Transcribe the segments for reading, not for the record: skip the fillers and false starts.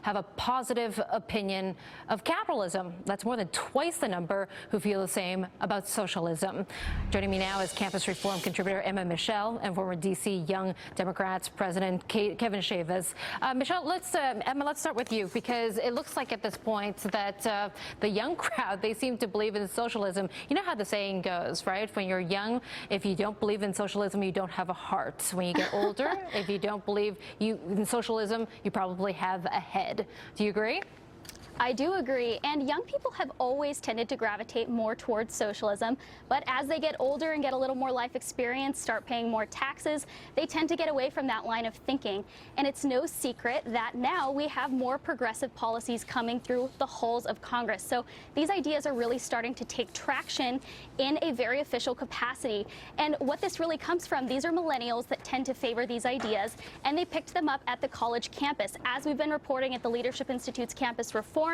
have a positive opinion of capitalism. That's more than twice the number who feel the same about socialism. Joining me now is campus reform contributor Emma Meshell and former D.C. Young Democrats President Kevin Chavez. Emma, let's start with you, because it looks like at this point that the young crowd, they seem to believe in socialism. You know how the saying goes, right? When you're young, if you don't believe in socialism, you don't have a heart. When you get older, if you don't believe in socialism, you probably have a head. Do you agree? I do agree, and young people have always tended to gravitate more towards socialism, but as they get older and get a little more life experience, start paying more taxes, they tend to get away from that line of thinking. And it's no secret that now we have more progressive policies coming through the halls of Congress. So these ideas are really starting to take traction in a very official capacity. And what this really comes from, these are millennials that tend to favor these ideas, and they picked them up at the college campus. As we've been reporting at the Leadership Institute's campus reform,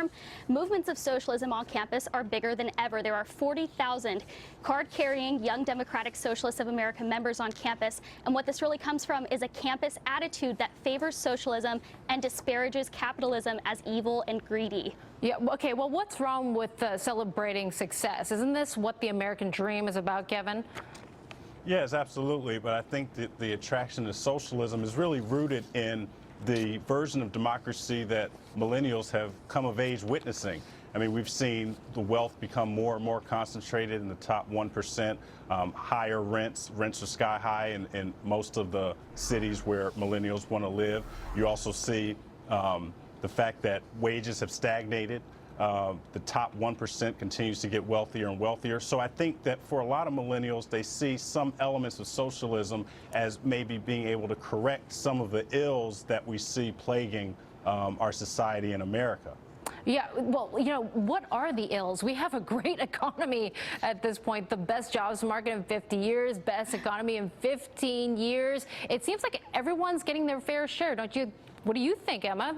movements of socialism on campus are bigger than ever. There are 40,000 card-carrying Young Democratic Socialists of America members on campus, and what this really comes from is a campus attitude that favors socialism and disparages capitalism as evil and greedy. Yeah, okay, well, what's wrong with celebrating success? Isn't this what the American dream is about, Kevin? Yes, absolutely, but I think that the attraction to socialism is really rooted in the version of democracy that millennials have come of age witnessing. I mean, we've seen the wealth become more and more concentrated in the top 1%, higher rents. Rents are sky high in most of the cities where millennials want to live. You also see the fact that wages have stagnated. The top 1% continues to get wealthier and wealthier. So I think that for a lot of millennials, they see some elements of socialism as maybe being able to correct some of the ills that we see plaguing our society in America. Yeah, well, you know, what are the ills? We have a great economy at this point, the best jobs market in 50 years, best economy in 15 years. It seems like everyone's getting their fair share, don't you? What do you think, Emma?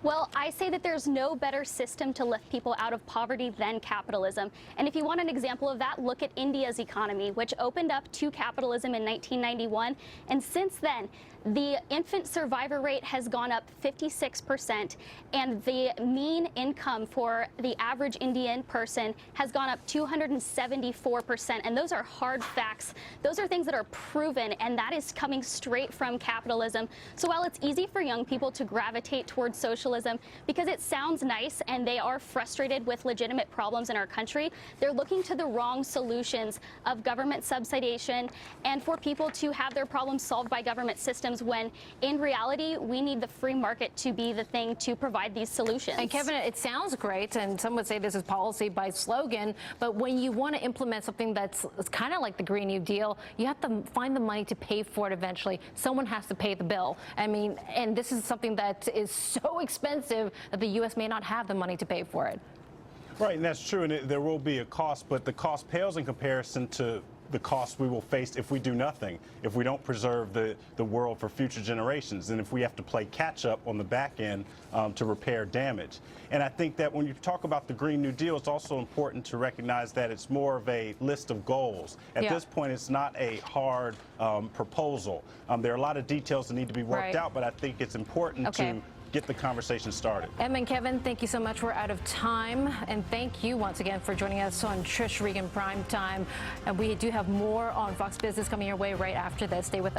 Well, I say that there's no better system to lift people out of poverty than capitalism. And if you want an example of that, look at India's economy, which opened up to capitalism in 1991. And since then, the infant survivor rate has gone up 56%, and the mean income for the average Indian person has gone up 274%. And those are hard facts. Those are things that are proven, and that is coming straight from capitalism. So while it's easy for young people to gravitate towards socialism because it sounds nice and they are frustrated with legitimate problems in our country, they're looking to the wrong solutions of government subsidization and for people to have their problems solved by government systems, when in reality we need the free market to be the thing to provide these solutions. And Kevin, it sounds great, and some would say this is policy by slogan, but when you want to implement something that's kind of like the Green New Deal, you have to find the money to pay for it eventually. Someone has to pay the bill. I mean, and this is something that is so expensive that the U.S. may not have the money to pay for it. Right, and that's true, and there will be a cost, but the cost pales in comparison to the cost we will face if we do nothing, if we don't preserve the world for future generations, and if we have to play catch up on the back end to repair damage. And I think that when you talk about the Green New Deal, it's also important to recognize that it's more of a list of goals. At this point, it's not a hard proposal. There are a lot of details that need to be worked out, but I think it's important to get the conversation started. Emma and Kevin, thank you so much. We're out of time. And thank you once again for joining us on Trish Regan Primetime. And we do have more on Fox Business coming your way right after this. Stay with us.